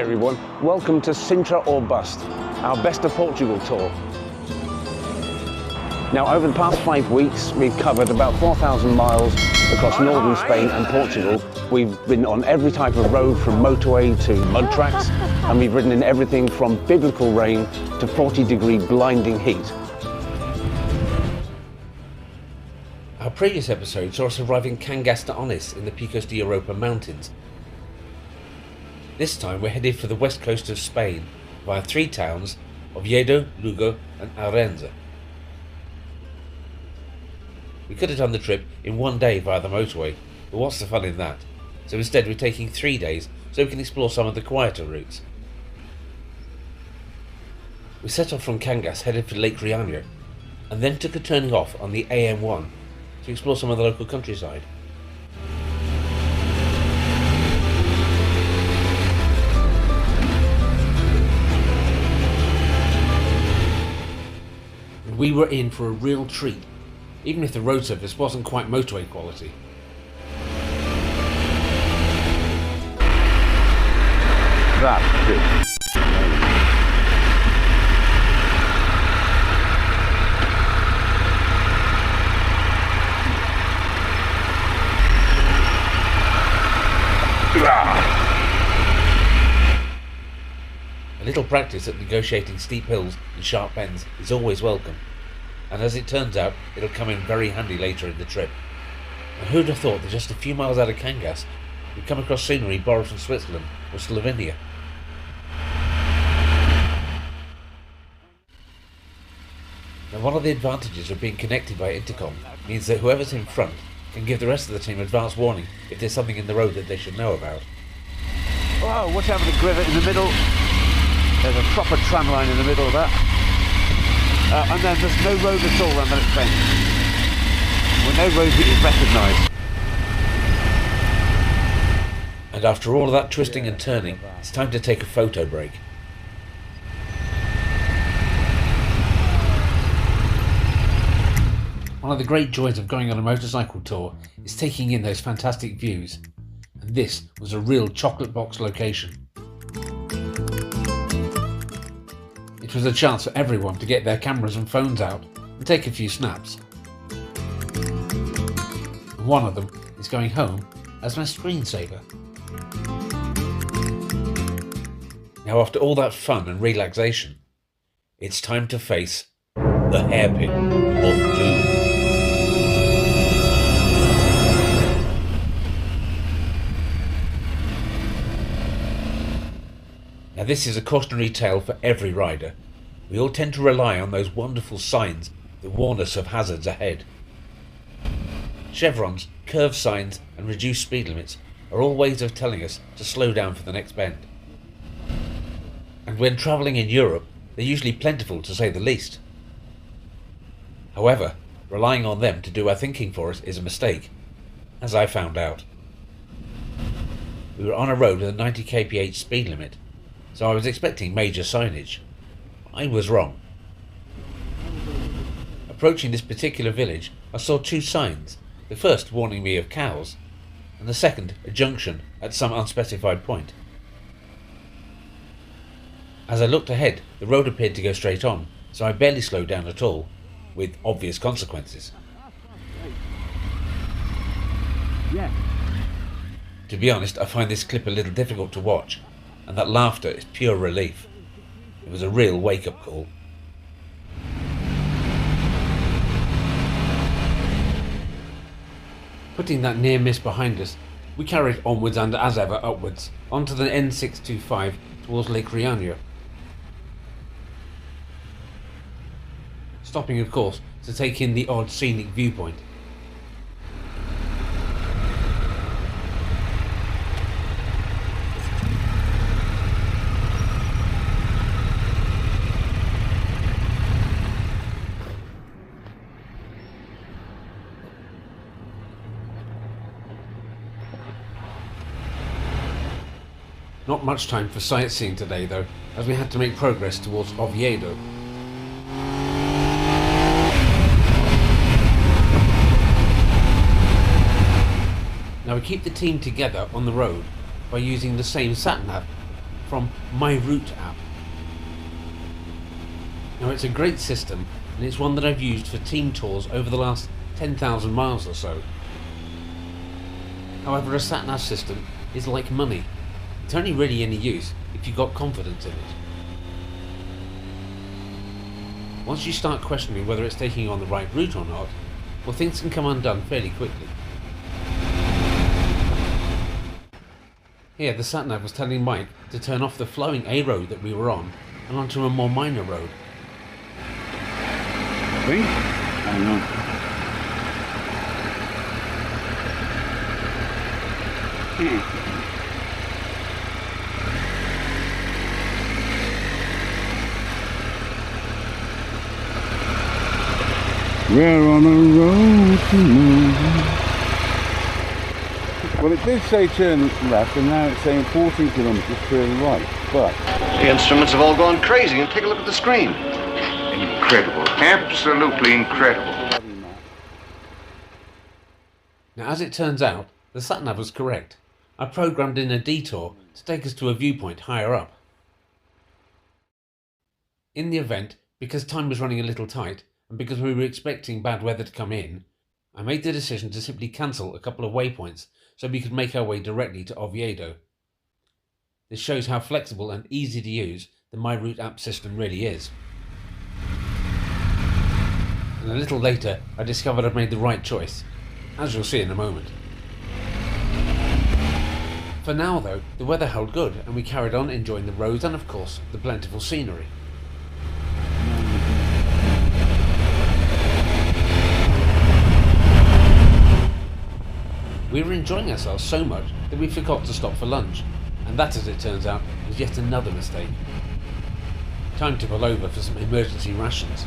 everyone, welcome to Sintra or Bust, our Best of Portugal tour. Now over the past 5 weeks we've covered about 4,000 miles across northern Spain and Portugal. We've ridden on every type of road from motorway to mud tracks, and we've ridden in everything from biblical rain to 40-degree blinding heat. Our previous episode saw us arrive in Cangas de Ourense in the Picos de Europa mountains. This time we're headed for the west coast of Spain via 3 towns, Oviedo, Lugo and Ourense. We could have done the trip in 1 day via the motorway, but what's the fun in that? So instead we're taking 3 days so we can explore some of the quieter routes. We set off from Cangas, headed for Lake Rhiano, and then took a turning off on the AM1 to explore some of the local countryside. We were in for a real treat, even if the road surface wasn't quite motorway quality. That's good. A little practice at negotiating steep hills and sharp bends is always welcome, and as it turns out, it'll come in very handy later in the trip. And who'd have thought that just a few miles out of Cangas, we'd come across scenery borrowed from Switzerland or Slovenia. Now, one of the advantages of being connected by intercom means that whoever's in front can give the rest of the team advance warning if there's something in the road that they should know about. Whoa, watch out for the grivet in the middle. There's a proper tram line in the middle of that. And then there's no road at all around that bend. Well, no road that is recognised. And after all of that twisting and turning, it's time to take a photo break. One of the great joys of going on a motorcycle tour is taking in those fantastic views. And this was a real chocolate box location. It was a chance for everyone to get their cameras and phones out and take a few snaps. And one of them is going home as my screensaver. Now, after all that fun and relaxation, it's time to face the hairpin of doom. Now, this is a cautionary tale for every rider. We all tend to rely on those wonderful signs that warn us of hazards ahead. Chevrons, curve signs and reduced speed limits are all ways of telling us to slow down for the next bend. And when travelling in Europe, they're usually plentiful to say the least. However, relying on them to do our thinking for us is a mistake, as I found out. We were on a road with a 90 kph speed limit, so I was expecting major signage. I was wrong. Approaching this particular village, I saw 2 signs, the first warning me of cows, and the second a junction at some unspecified point. As I looked ahead, the road appeared to go straight on, so I barely slowed down at all, with obvious consequences. Yeah. To be honest, I find this clip a little difficult to watch, and that laughter is pure relief. It was a real wake-up call. Putting that near miss behind us, we carried onwards and as ever upwards, onto the N625 towards Lake Rhiano. Stopping of course to take in the odd scenic viewpoint. Not much time for sightseeing today though, as we had to make progress towards Oviedo. Now we keep the team together on the road by using the same sat-nav from My Route app. Now it's a great system, and it's one that I've used for team tours over the last 10,000 miles or so. However, a sat-nav system is like money. It's only really any use if you've got confidence in it. Once you start questioning whether it's taking you on the right route or not, well, things can come undone fairly quickly. Here, the sat-nav was telling Mike to turn off the flowing A road that we were on and onto a more minor road. Think? I don't know. We're on a road to nowhere. Well, it did say turn left, and now it's saying 14 kilometres turn right, but... The instruments have all gone crazy, and take a look at the screen. Incredible. Absolutely incredible. Now, as it turns out, the sat-nav was correct. I programmed in a detour to take us to a viewpoint higher up. In the event, because time was running a little tight, and because we were expecting bad weather to come in, I made the decision to simply cancel a couple of waypoints so we could make our way directly to Oviedo. This shows how flexible and easy to use the My Route app system really is. And a little later, I discovered I'd made the right choice, as you'll see in a moment. For now though, the weather held good and we carried on enjoying the roads and of course the plentiful scenery. We were enjoying ourselves so much that we forgot to stop for lunch, and that, as it turns out, was yet another mistake. Time to pull over for some emergency rations.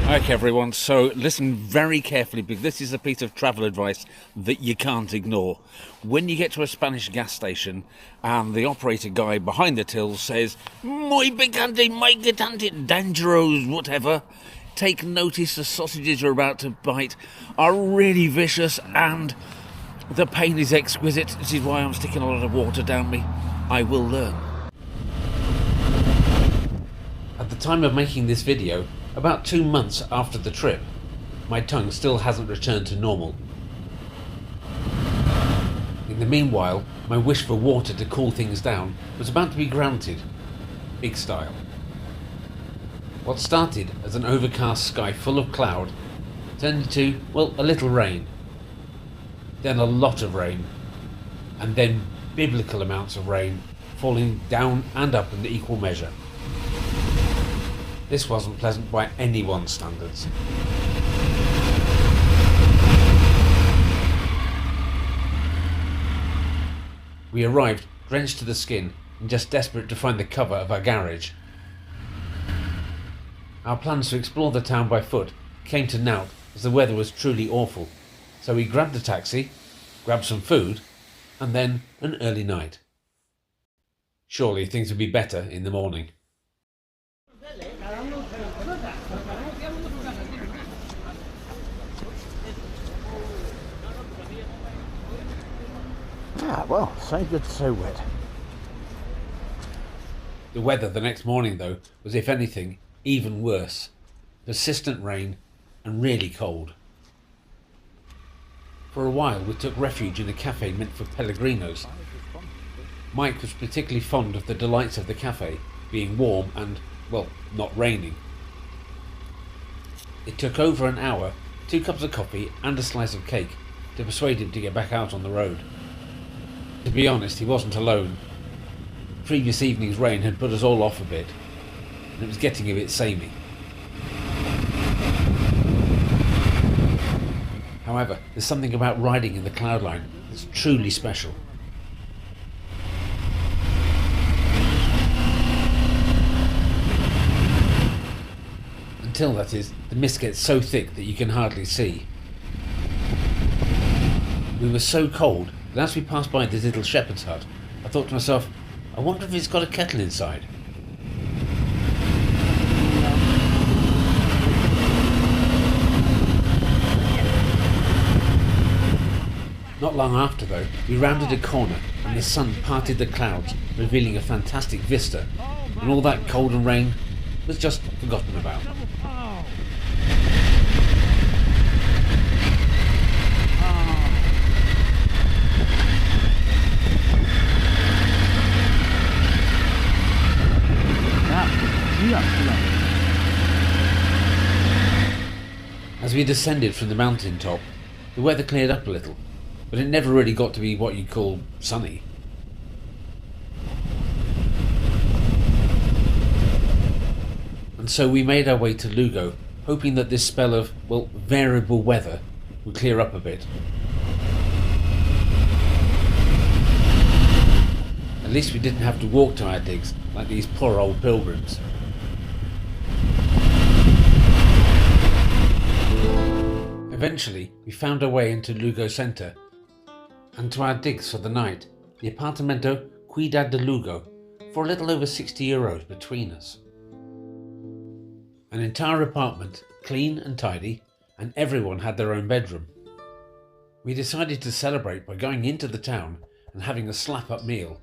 Okay everyone, so listen very carefully because this is a piece of travel advice that you can't ignore. When you get to a Spanish gas station and the operator guy behind the till says, "Muy picante, muy gitante, dangerous, whatever," take notice the sausages you're about to bite are really vicious and the pain is exquisite. This is why I'm sticking a lot of water down me. I will learn. At the time of making this video, about 2 months after the trip, my tongue still hasn't returned to normal. In the meanwhile, my wish for water to cool things down was about to be granted, big style. What started as an overcast sky full of cloud turned into, well, a little rain, then a lot of rain, and then biblical amounts of rain falling down and up in equal measure. This wasn't pleasant by anyone's standards. We arrived drenched to the skin and just desperate to find the cover of our garage. Our plans to explore the town by foot came to naught as the weather was truly awful, so we grabbed a taxi, grabbed some food, and then an early night. Surely things would be better in the morning. Ah, well, so good, so wet. The weather the next morning, though, was, if anything, even worse. Persistent rain and really cold. For a while we took refuge in a cafe meant for Pellegrinos. Mike was particularly fond of the delights of the cafe, being warm and, well, not raining. It took over an hour, 2 cups of coffee and a slice of cake to persuade him to get back out on the road. To be honest, he wasn't alone. The previous evening's rain had put us all off a bit, and it was getting a bit samey. However, there's something about riding in the cloud line that's truly special. Until, that is, the mist gets so thick that you can hardly see. We were so cold that as we passed by this little shepherd's hut, I thought to myself, I wonder if it's got a kettle inside. Not long after though, we rounded a corner and the sun parted the clouds, revealing a fantastic vista, and all that cold and rain was just forgotten about. As we descended from the mountain top, the weather cleared up a little, but it never really got to be what you'd call sunny. And so we made our way to Lugo, hoping that this spell of, well, variable weather would clear up a bit. At least we didn't have to walk to our digs like these poor old pilgrims. Eventually, we found our way into Lugo centre and to our digs for the night, the Apartamento Cuidad de Lugo, for a little over €60 between us. An entire apartment, clean and tidy, and everyone had their own bedroom. We decided to celebrate by going into the town and having a slap-up meal.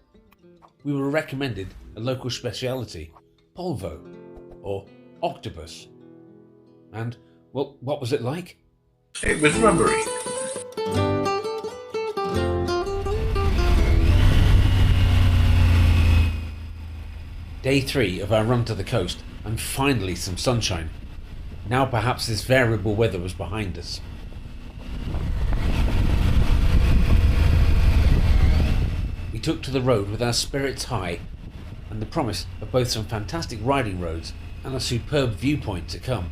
We were recommended a local speciality, polvo, or octopus. And, well, what was it like? It was rubbery. Day 3 of our run to the coast, and finally some sunshine. Now perhaps this variable weather was behind us. We took to the road with our spirits high, and the promise of both some fantastic riding roads and a superb viewpoint to come.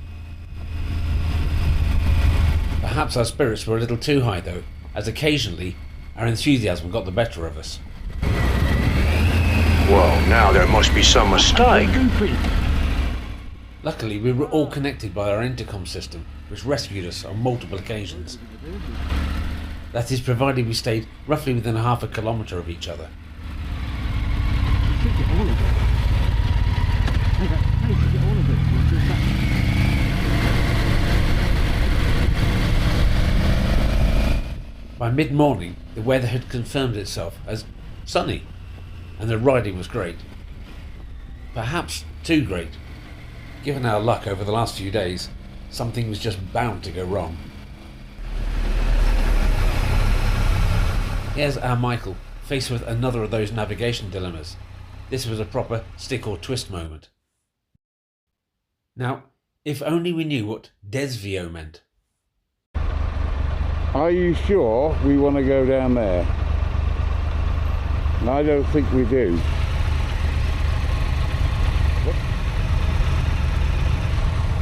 Perhaps our spirits were a little too high though, as occasionally our enthusiasm got the better of us. Well, now there must be some mistake. Luckily we were all connected by our intercom system, which rescued us on multiple occasions. That is, provided we stayed roughly within half a kilometre of each other. By mid-morning, the weather had confirmed itself as sunny, and the riding was great. Perhaps too great. Given our luck over the last few days, something was just bound to go wrong. Here's our Michael, faced with another of those navigation dilemmas. This was a proper stick or twist moment. Now, if only we knew what desvio meant. Are you sure we want to go down there? And I don't think we do.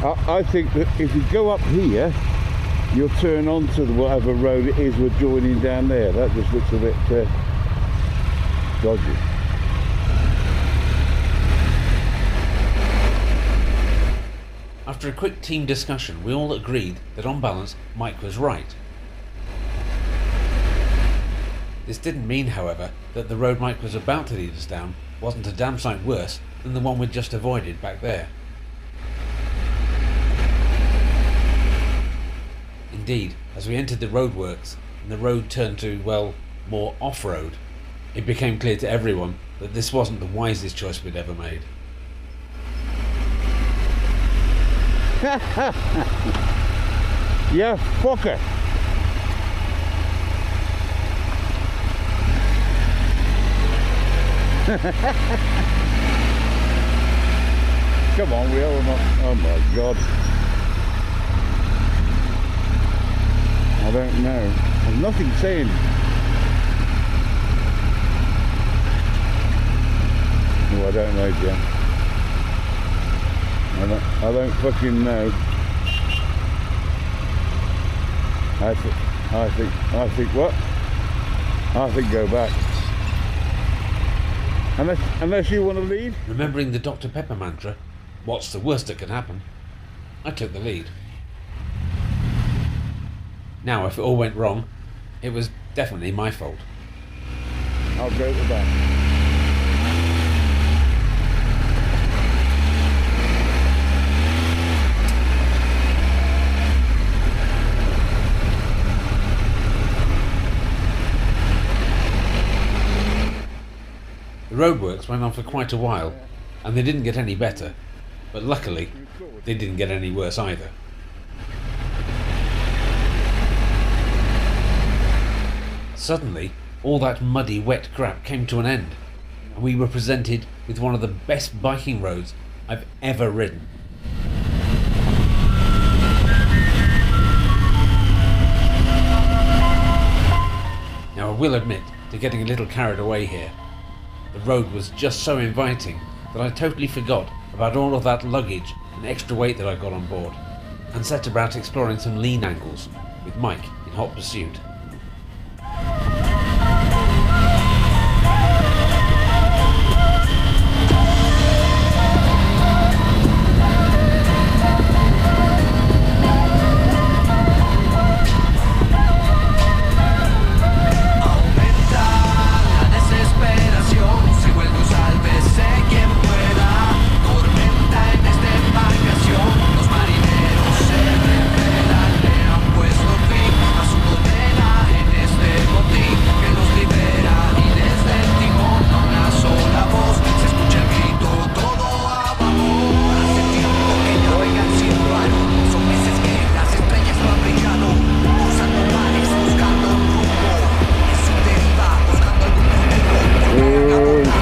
I think that if you go up here, you'll turn onto whatever road it is we're joining down there. That just looks a bit dodgy. After a quick team discussion, we all agreed that on balance, Mike was right. This didn't mean, however, that the road Mike was about to lead us down wasn't a damn sight worse than the one we'd just avoided back there. Indeed, as we entered the roadworks and the road turned to, well, more off-road, it became clear to everyone that this wasn't the wisest choice we'd ever made. Yeah, fucker. Come on, we are not. Oh my god. I don't know. There's nothing saying. Oh, I don't know, Jen. I don't fucking know. I think what? I think go back. Unless you want to lead. Remembering the Dr. Pepper mantra, what's the worst that can happen? I took the lead. Now, if it all went wrong, it was definitely my fault. I'll go at the back. The roadworks went on for quite a while, and they didn't get any better, but luckily they didn't get any worse either. Suddenly, all that muddy, wet crap came to an end, and we were presented with one of the best biking roads I've ever ridden. Now I will admit to getting a little carried away here. The road was just so inviting that I totally forgot about all of that luggage and extra weight that I got on board, and set about exploring some lean angles with Mike in hot pursuit.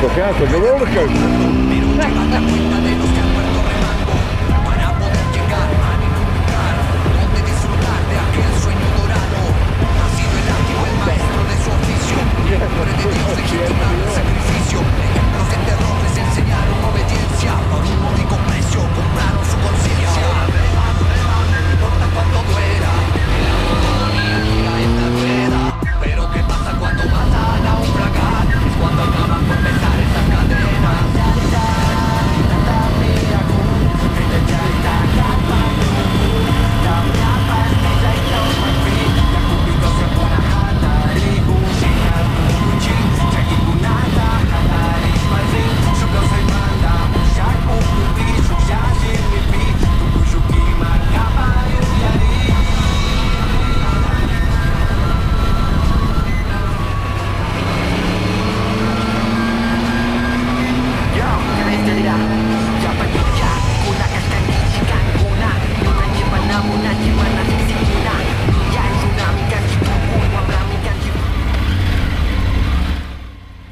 Look out for the roller coaster.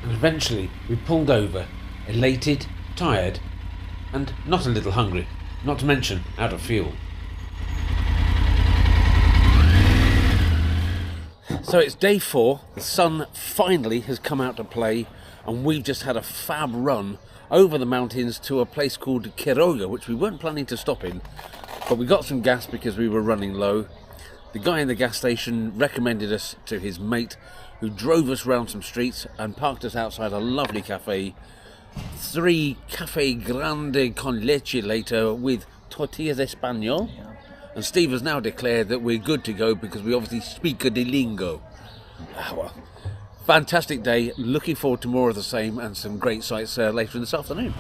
Eventually, we pulled over, elated, tired, and not a little hungry, not to mention out of fuel. So it's day 4, the sun finally has come out to play, and we've just had a fab run over the mountains to a place called Quiroga, which we weren't planning to stop in, but we got some gas because we were running low. The guy in the gas station recommended us to his mate, who drove us round some streets and parked us outside a lovely cafe. 3 Café Grande con leche later with tortillas español. And Steve has now declared that we're good to go because we obviously speak a lingo. Well, fantastic day. Looking forward to more of the same and some great sights later in this afternoon.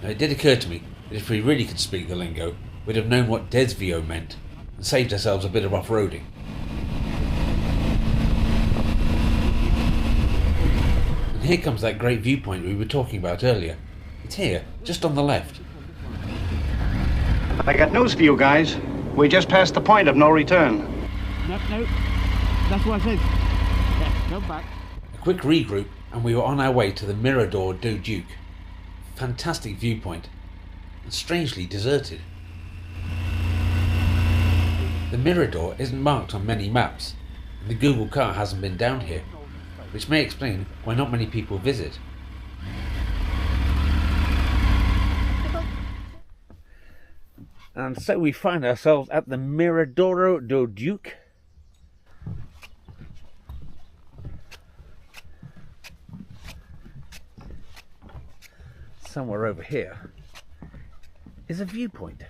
Now, it did occur to me that if we really could speak the lingo, we'd have known what desvio meant and saved ourselves a bit of off-roading. And here comes that great viewpoint we were talking about earlier. It's here, just on the left. I got news for you guys. We just passed the point of no return. No, that's what I said. Yeah, go back. A quick regroup and we were on our way to the Mirador do Duque. Fantastic viewpoint, and strangely deserted. The Mirador isn't marked on many maps, and the Google car hasn't been down here, which may explain why not many people visit. And so we find ourselves at the Mirador do Duque. Somewhere over here is a viewpoint.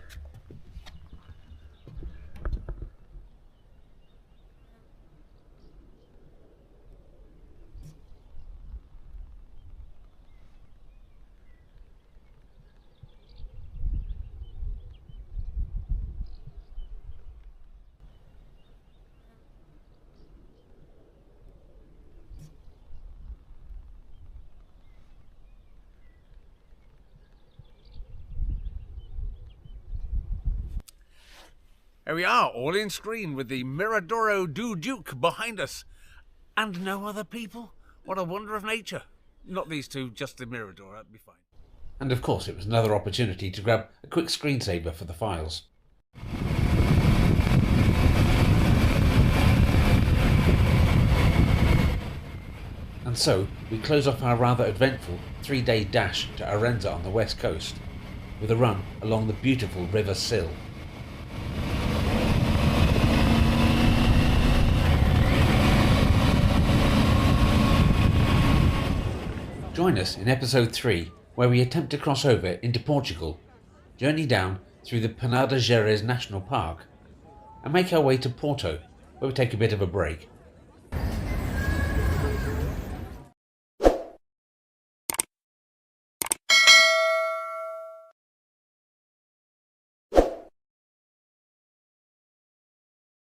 Here we are, all in screen with the Miradoro do Duke behind us. And no other people. What a wonder of nature. Not these two, just the Mirador, that'd be fine. And of course it was another opportunity to grab a quick screensaver for the files. And so we close off our rather eventful 3-day dash to Ourense on the west coast, with a run along the beautiful River Sil. Join us in episode 3, where we attempt to cross over into Portugal, journey down through the Peneda Gerês National Park, and make our way to Porto, where we take a bit of a break.